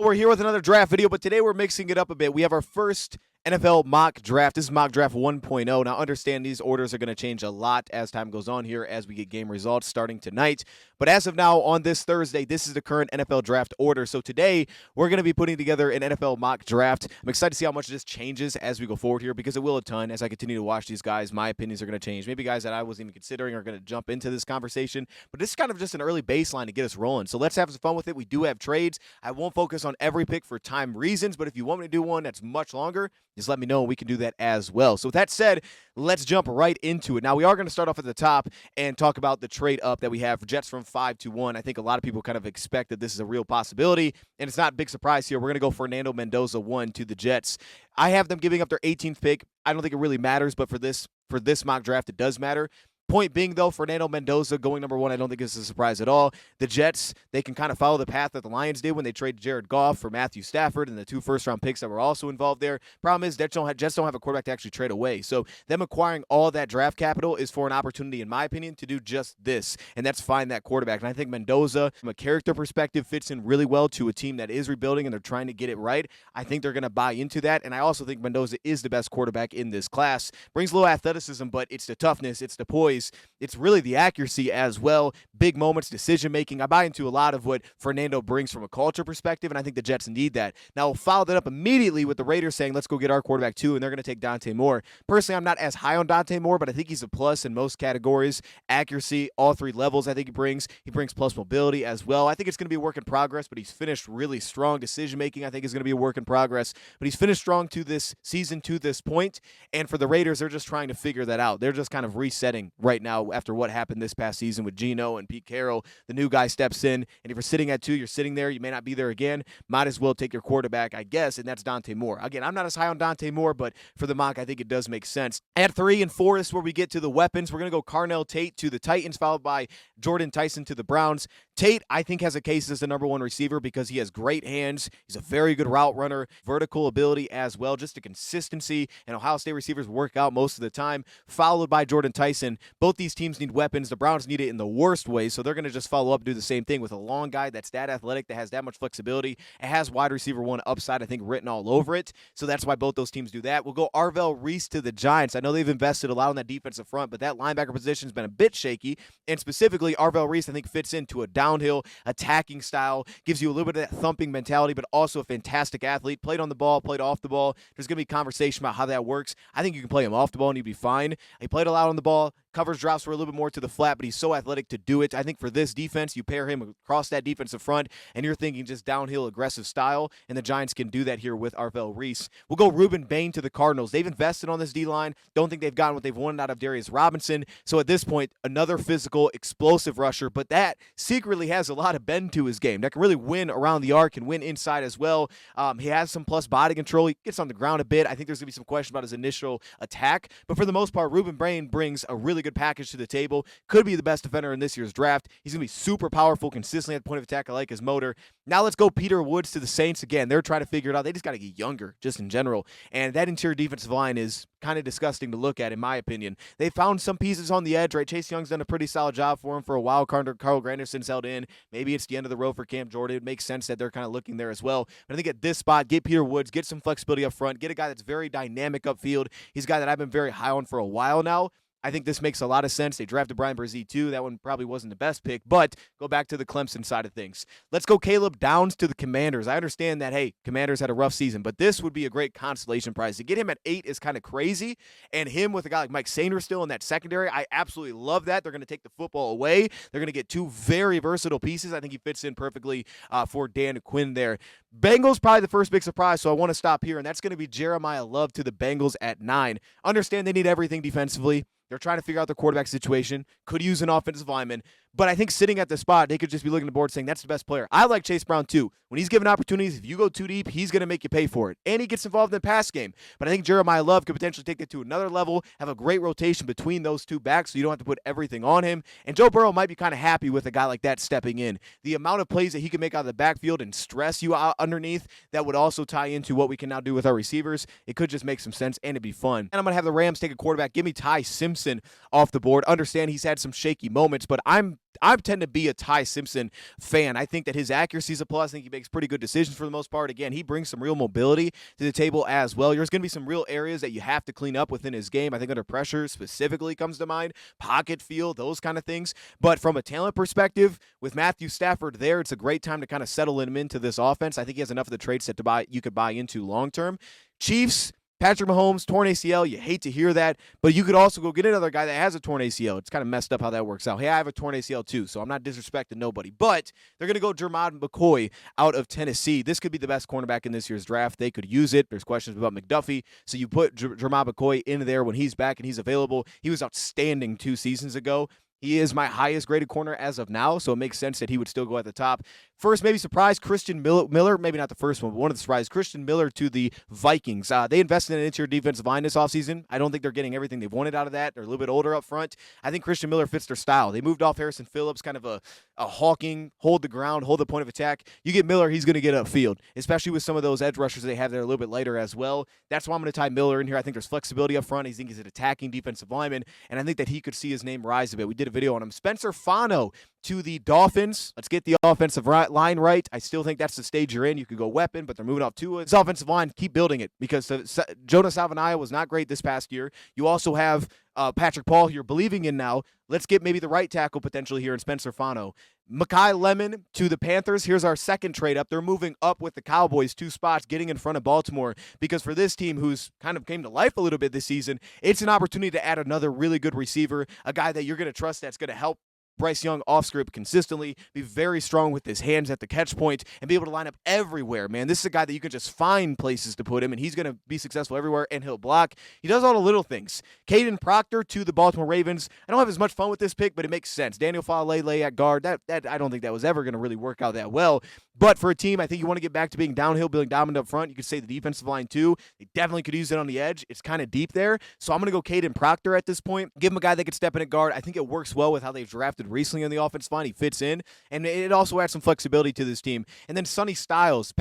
We're here with another draft video, but today we're mixing it up a bit. We have our first NFL mock draft. This is mock draft 1.0. Now, understand these orders are going to change a lot as time goes on here as we get game results starting tonight. But as of now, on this Thursday, this is the current NFL draft order. So today, we're going to be putting together an NFL mock draft. I'm excited to see how much this changes as we go forward here because it will a ton. As I continue to watch these guys, my opinions are going to change. Maybe guys that I wasn't even considering are going to jump into this conversation. But this is kind of just an early baseline to get us rolling. So let's have some fun with it. We do have trades. I won't focus on every pick for time reasons, but if you want me to do one that's much longer, just let me know and we can do that as well. So with that said, let's jump right into it. Now, we are going to start off at the top and talk about the trade up that we have for Jets from 5 to 1. I think a lot of people kind of expect that this is a real possibility, and it's not a big surprise here. We're going to go Fernando Mendoza 1 to the Jets. I have them giving up their 18th pick. I don't think it really matters, but for this mock draft, it does matter. Point being, though, Fernando Mendoza going number 1, I don't think it's a surprise at all. The Jets, they can kind of follow the path that the Lions did when they traded Jared Goff for Matthew Stafford and the 2 first-round picks that were also involved there. Problem is, Jets don't have a quarterback to actually trade away. So them acquiring all that draft capital is for an opportunity, in my opinion, to do just this, and that's find that quarterback. And I think Mendoza, from a character perspective, fits in really well to a team that is rebuilding and they're trying to get it right. I think they're going to buy into that, and I also think Mendoza is the best quarterback in this class. Brings a little athleticism, but it's the toughness, it's the poise, it's really the accuracy as well. Big moments, decision-making. I buy into a lot of what Fernando brings from a culture perspective, and I think the Jets need that. Now, we'll follow that up immediately with the Raiders saying, let's go get our quarterback too, and they're going to take Dante Moore. Personally, I'm not as high on Dante Moore, but I think he's a plus in most categories. Accuracy, all 3 levels I think he brings. He brings plus mobility as well. I think it's going to be a work in progress, but he's finished really strong. Decision-making, I think, is going to be a work in progress, but he's finished strong to this season, to this point, and for the Raiders, they're just trying to figure that out. They're just kind of resetting right now after what happened this past season with Geno and Pete Carroll. The new guy steps in, and if you're sitting at 2, you're sitting there, you may not be there again. Might as well take your quarterback, I guess, and that's Dante Moore. Again, I'm not as high on Dante Moore, but for the mock, I think it does make sense. At 3 and 4 is where we get to the weapons. We're going to go Carnell Tate to the Titans, followed by Jordan Tyson to the Browns. Tate, I think, has a case as the number 1 receiver because he has great hands. He's a very good route runner, vertical ability as well, just the consistency, and Ohio State receivers work out most of the time, followed by Jordan Tyson. Both these teams need weapons. The Browns need it in the worst way, so they're going to just follow up and do the same thing with a long guy that's that athletic, that has that much flexibility. It has wide receiver 1 upside, I think, written all over it, so that's why both those teams do that. We'll go Arvell Reese to the Giants. I know they've invested a lot on that defensive front, but that linebacker position has been a bit shaky, and specifically, Arvell Reese, I think, fits into a downhill attacking style, gives you a little bit of that thumping mentality, but also a fantastic athlete. Played on the ball, played off the ball. There's going to be conversation about how that works. I think you can play him off the ball and he'd be fine. He played a lot on the ball. Coverage drops were a little bit more to the flat, but he's so athletic to do it. I think for this defense, you pair him across that defensive front, and you're thinking just downhill aggressive style, and the Giants can do that here with Arvell Reese. We'll go Ruben Bain to the Cardinals. They've invested on this D-line. Don't think they've gotten what they've wanted out of Darius Robinson. So at this point, another physical, explosive rusher, but that secretly has a lot of bend to his game. That can really win around the arc and win inside as well. He has some plus body control. He gets on the ground a bit. I think there's going to be some question about his initial attack, but for the most part, Ruben Bain brings a really good package to the table. Could be the best defender in this year's draft. He's going to be super powerful, consistently at the point of attack. I like his motor. Now let's go Peter Woods to the Saints. Again, they're trying to figure it out. They just got to get younger, just in general. And that interior defensive line is kind of disgusting to look at, in my opinion. They found some pieces on the edge, right? Chase Young's done a pretty solid job for him for a while. Carl Granderson's held in. Maybe it's the end of the road for Cam Jordan. It makes sense that they're kind of looking there as well. But I think at this spot, get Peter Woods, get some flexibility up front, get a guy that's very dynamic upfield. He's a guy that I've been very high on for a while now. I think this makes a lot of sense. They drafted Brian Brzee too. That one probably wasn't the best pick, but go back to the Clemson side of things. Let's go Caleb Downs to the Commanders. I understand that, hey, Commanders had a rough season, but this would be a great consolation prize. To get him at 8 is kind of crazy, and him with a guy like Mike Sainer still in that secondary, I absolutely love that. They're going to take the football away. They're going to get 2 very versatile pieces. I think he fits in perfectly for Dan Quinn there. Bengals probably the first big surprise, so I want to stop here, and that's going to be Jeremiah Love to the Bengals at 9. Understand they need everything defensively. They're trying to figure out their quarterback situation. Could use an offensive lineman. But I think sitting at the spot, they could just be looking at the board saying, that's the best player. I like Chase Brown too. When he's given opportunities, if you go too deep, he's going to make you pay for it. And he gets involved in the pass game. But I think Jeremiah Love could potentially take it to another level, have a great rotation between those 2 backs so you don't have to put everything on him. And Joe Burrow might be kind of happy with a guy like that stepping in. The amount of plays that he can make out of the backfield and stress you out underneath, that would also tie into what we can now do with our receivers. It could just make some sense, and it'd be fun. And I'm going to have the Rams take a quarterback. Give me Ty Simpson off the board. Understand he's had some shaky moments, but I'm I tend to be a Ty Simpson fan. I think that his accuracy is a plus. I think he makes pretty good decisions for the most part. Again, he brings some real mobility to the table as well. There's going to be some real areas that you have to clean up within his game. I think under pressure specifically comes to mind, pocket feel, those kind of things. But from a talent perspective, with Matthew Stafford there, it's a great time to kind of settle him into this offense. I think he has enough of the traits that you could buy into long term. Chiefs, Patrick Mahomes, torn ACL. You hate to hear that, but you could also go get another guy that has a torn ACL. It's kind of messed up how that works out. Hey, I have a torn ACL too, so I'm not disrespecting nobody. But they're going to go Jermod McCoy out of Tennessee. This could be the best cornerback in this year's draft. They could use it. There's questions about McDuffie, so you put Jermod McCoy in there when he's back and he's available. He was outstanding 2 seasons ago. He is my highest graded corner as of now, so it makes sense that he would still go at the top. First, maybe surprise, Christian Miller, maybe not the first one, but one of the surprises, Christian Miller to the Vikings. They invested in an interior defensive line this offseason. I don't think they're getting everything they wanted out of that. They're a little bit older up front. I think Christian Miller fits their style. They moved off Harrison Phillips, kind of a hawking, hold the ground, hold the point of attack. You get Miller, he's going to get upfield, especially with some of those edge rushers they have there a little bit later as well. That's why I'm going to tie Miller in here. I think there's flexibility up front. I think he's an attacking defensive lineman, and I think that he could see his name rise a bit. We did a video on him. Spencer Fano to the Dolphins. Let's get the offensive line right. I still think that's the stage you're in. You could go weapon, but they're moving off to his offensive line. Keep building it because Jonas Salvanaya was not great this past year. You also have Patrick Paul you're believing in now. Let's get maybe the right tackle potentially here in Spencer Fano. Mekhi Lemon to the Panthers. Here's our second trade up. They're moving up with the Cowboys 2 spots, getting in front of Baltimore, because for this team who's kind of came to life a little bit this season, it's an opportunity to add another really good receiver, a guy that you're going to trust that's going to help Bryce Young off script consistently, be very strong with his hands at the catch point, and be able to line up everywhere, man. This is a guy that you can just find places to put him, and he's going to be successful everywhere, and he'll block. He does all the little things. Caden Proctor to the Baltimore Ravens. I don't have as much fun with this pick, but it makes sense. Daniel Falele at guard. That I don't think that was ever going to really work out that well. But for a team, I think you want to get back to being downhill, being dominant up front. You could say the defensive line, too. They definitely could use it on the edge. It's kind of deep there. So I'm going to go Caden Proctor at this point. Give him a guy that could step in at guard. I think it works well with how they've drafted recently on the offensive line. He fits in. And it also adds some flexibility to this team. And then Sonny Styles.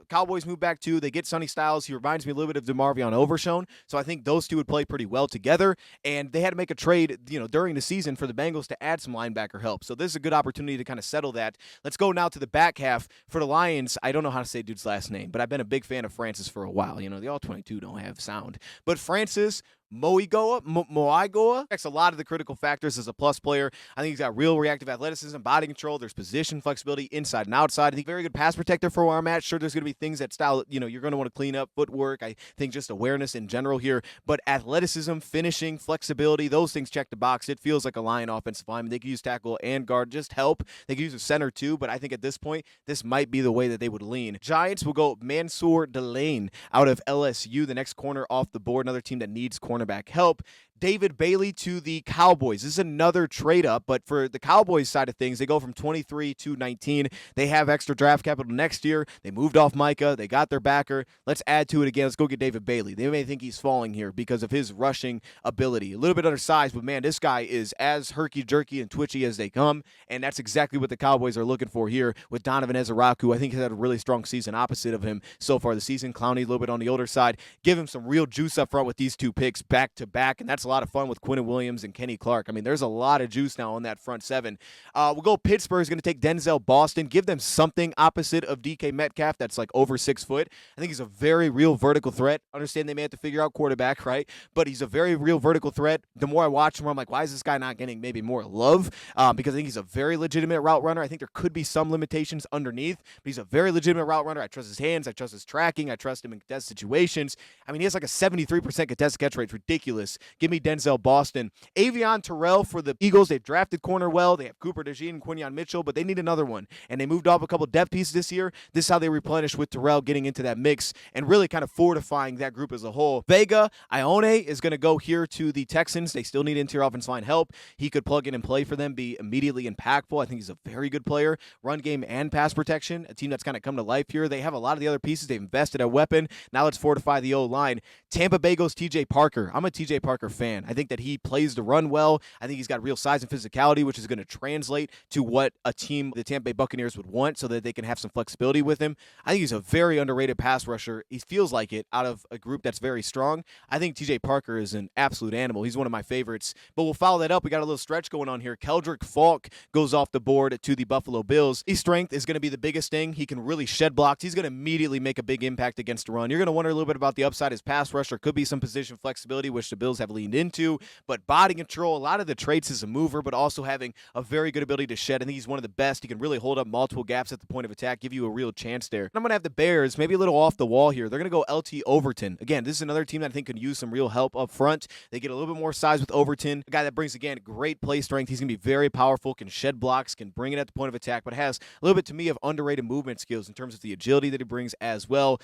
Cowboys move back, too. They get Sonny Styles. He reminds me a little bit of DeMarvion Overshown. So I think those two would play pretty well together. And they had to make a trade, during the season for the Bengals to add some linebacker help. So this is a good opportunity to kind of settle that. Let's go now to the back half. For the Lions, I don't know how to say dude's last name, but I've been a big fan of Francis for a while. The All-22 don't have sound. But Francis Moigoa checks a lot of the critical factors as a plus player. I think he's got real reactive athleticism, body control. There's position flexibility inside and outside. I think very good pass protector for where I'm at. Sure, there's going to be things that style, you're going to want to clean up, footwork. I think just awareness in general here. But athleticism, finishing, flexibility, those things check the box. It feels like a Lion offensive lineman. They could use tackle and guard, just help. They could use a center too, but I think at this point, this might be the way that they would lean. Giants will go Mansour Delane out of LSU, the next corner off the board, another team that needs cornerback help. David Bailey to the Cowboys. This is another trade up, but for the Cowboys side of things, they go from 23 to 19. They have extra draft capital next year. They moved off Micah. They got their backer. Let's add to it again. Let's go get David Bailey. They may think he's falling here because of his rushing ability. A little bit undersized, but man, this guy is as herky-jerky and twitchy as they come, and that's exactly what the Cowboys are looking for here with Donovan Ezeraku. I think he's had a really strong season opposite of him so far this season. Clowney a little bit on the older side. Give him some real juice up front with these 2 picks back-to-back, and that's a lot of fun with Quinnen Williams and Kenny Clark. I mean, there's a lot of juice now on that front 7. We'll go Pittsburgh is going to take Denzel Boston. Give them something opposite of DK Metcalf that's like over 6 foot. I think he's a very real vertical threat. Understand they may have to figure out quarterback, right? But he's a very real vertical threat. The more I watch him, I'm like, why is this guy not getting maybe more love? Because I think he's a very legitimate route runner. I think there could be some limitations underneath, but he's a very legitimate route runner. I trust his hands. I trust his tracking. I trust him in contested situations. I mean, he has like a 73% contested catch rate. It's ridiculous. Give me Denzel Boston. Avion Terrell for the Eagles. They've drafted corner well. They have Cooper DeJean and Quinyon Mitchell, but they need another one. And they moved off a couple depth pieces this year. This is how they replenish with Terrell getting into that mix and really kind of fortifying that group as a whole. Vega Ione is going to go here to the Texans. They still need interior offensive line help. He could plug in and play for them, be immediately impactful. I think he's a very good player. Run game and pass protection. A team that's kind of come to life here. They have a lot of the other pieces. They've invested a weapon. Now let's fortify the O-line. Tampa Bay goes TJ Parker. I'm a TJ Parker fan. fan. I think that he plays the run well. I think he's got real size and physicality, which is going to translate to what a team, the Tampa Bay Buccaneers, would want so that they can have some flexibility with him. I think he's a very underrated pass rusher. He feels like it out of a group that's very strong. I think TJ Parker is an absolute animal. He's one of my favorites. But we'll follow that up. We got a little stretch going on here. Keldrick Falk goes off the board to the Buffalo Bills. His strength is going to be the biggest thing. He can really shed blocks. He's going to immediately make a big impact against the run. You're going to wonder a little bit about the upside as pass rusher. Could be some position flexibility, which the Bills have leaned into. But body control, a lot of the traits as a mover, but also having a very good ability to shed. I think he's one of the best. He can really hold up multiple gaps at the point of attack, give you a real chance there. And I'm going to have the Bears maybe a little off the wall here. They're going to go LT Overton. Again, this is another team that I think could use some real help up front. They get a little bit more size with Overton. A guy that brings, again, great play strength. He's going to be very powerful, can shed blocks, can bring it at the point of attack, but has a little bit, to me, of underrated movement skills in terms of the agility that he brings as well.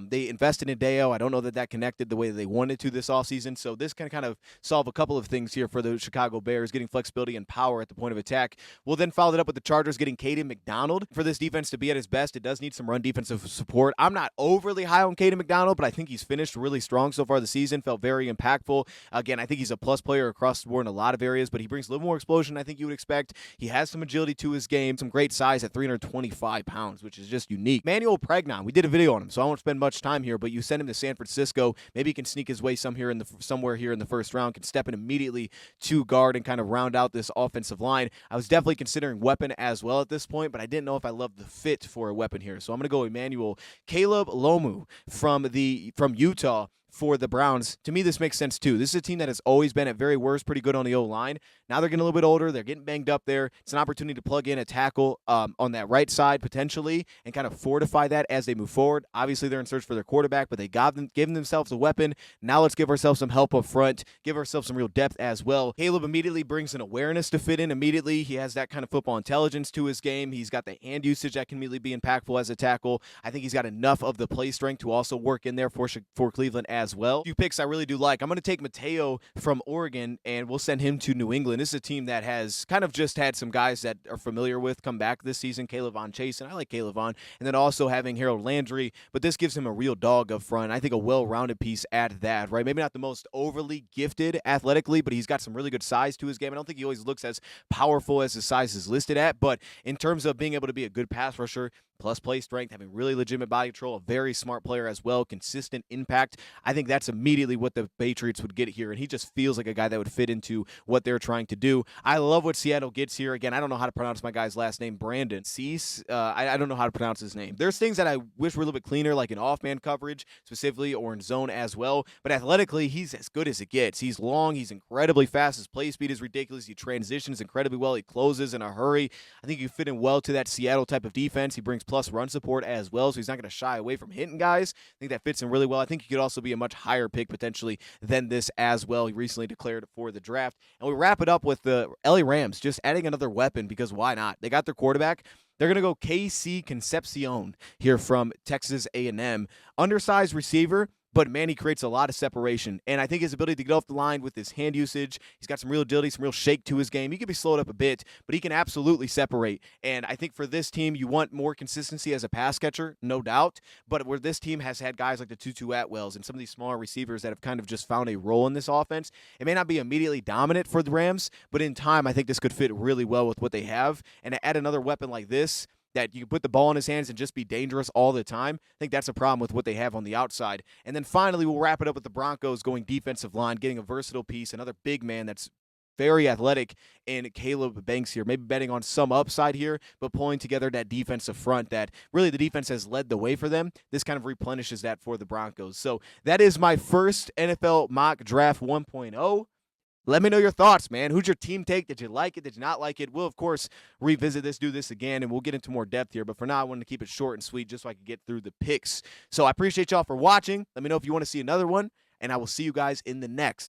They invested in Deo. I don't know that connected the way that they wanted to this offseason, so this can kind of solve a couple of things here for the Chicago Bears, getting flexibility and power at the point of attack. We'll then follow it up with the Chargers getting Caden McDonald. For this defense to be at its best, it does need some run defensive support. I'm not overly high on Caden McDonald, but I think he's finished really strong so far this season, felt very impactful. Again, I think he's a plus player across the board in a lot of areas, but he brings a little more explosion than I think you would expect. He has some agility to his game, some great size at 325 pounds, which is just unique. Manuel Pregnon, we did a video on him, so I won't spend much time here, but you send him to San Francisco. Maybe he can sneak his way somewhere here in the first round, can step in immediately to guard and kind of round out this offensive line. I was definitely considering weapon as well at this point, but I didn't know if I loved the fit for a weapon here. So I'm going to go Emmanuel. Caleb Lomu from Utah for the Browns. To me, this makes sense too. This is a team that has always been, at very worst, pretty good on the O-line. Now they're getting a little bit older. They're getting banged up there. It's an opportunity to plug in a tackle on that right side potentially and kind of fortify that as they move forward. Obviously, they're in search for their quarterback, but they given themselves a weapon. Now let's give ourselves some help up front, give ourselves some real depth as well. Caleb immediately brings an awareness to fit in immediately. He has that kind of football intelligence to his game. He's got the hand usage that can immediately be impactful as a tackle. I think he's got enough of the play strength to also work in there for Cleveland as well. A few picks I really do like. I'm going to take Mateo from Oregon, and we'll send him to New England. This is a team that has kind of just had some guys that are familiar with come back this season. Kayvon Chase, and I like Kayvon. And then also having Harold Landry, but this gives him a real dog up front. I think a well-rounded piece at that, right? Maybe not the most overly gifted athletically, but he's got some really good size to his game. I don't think he always looks as powerful as his size is listed at, but in terms of being able to be a good pass rusher, plus play strength, having really legitimate body control, a very smart player as well, consistent impact. I think that's immediately what the Patriots would get here, and he just feels like a guy that would fit into what they're trying to do. I love what Seattle gets here. Again, I don't know how to pronounce my guy's last name, Brandon Cease. I don't know how to pronounce his name. There's things that I wish were a little bit cleaner, like in off-man coverage specifically, or in zone as well, but athletically, he's as good as it gets. He's long, he's incredibly fast, his play speed is ridiculous, he transitions incredibly well, he closes in a hurry. I think you fit in well to that Seattle type of defense. He brings plus run support as well, so he's not going to shy away from hitting guys. I think that fits in really well. I think he could also be a much higher pick potentially than this as well. He recently declared for the draft. And we wrap it up with the LA Rams just adding another weapon, because why not? They got their quarterback. They're going to go KC Concepcion here from Texas A&M. Undersized receiver, but man, he creates a lot of separation. And I think his ability to get off the line with his hand usage, he's got some real agility, some real shake to his game. He could be slowed up a bit, but he can absolutely separate. And I think for this team, you want more consistency as a pass catcher, no doubt. But where this team has had guys like the Tutu Atwells and some of these smaller receivers that have kind of just found a role in this offense, it may not be immediately dominant for the Rams, but in time, I think this could fit really well with what they have. And to add another weapon like this, that you can put the ball in his hands and just be dangerous all the time, I think that's a problem with what they have on the outside. And then finally, we'll wrap it up with the Broncos going defensive line, getting a versatile piece, another big man that's very athletic in Caleb Banks here, maybe betting on some upside here, but pulling together that defensive front that really the defense has led the way for them. This kind of replenishes that for the Broncos. So that is my first NFL mock draft 1.0. Let me know your thoughts, man. Who's your team take? Did you like it? Did you not like it? We'll, of course, revisit this, do this again, and we'll get into more depth here. But for now, I wanted to keep it short and sweet just so I could get through the picks. So I appreciate y'all for watching. Let me know if you want to see another one, and I will see you guys in the next.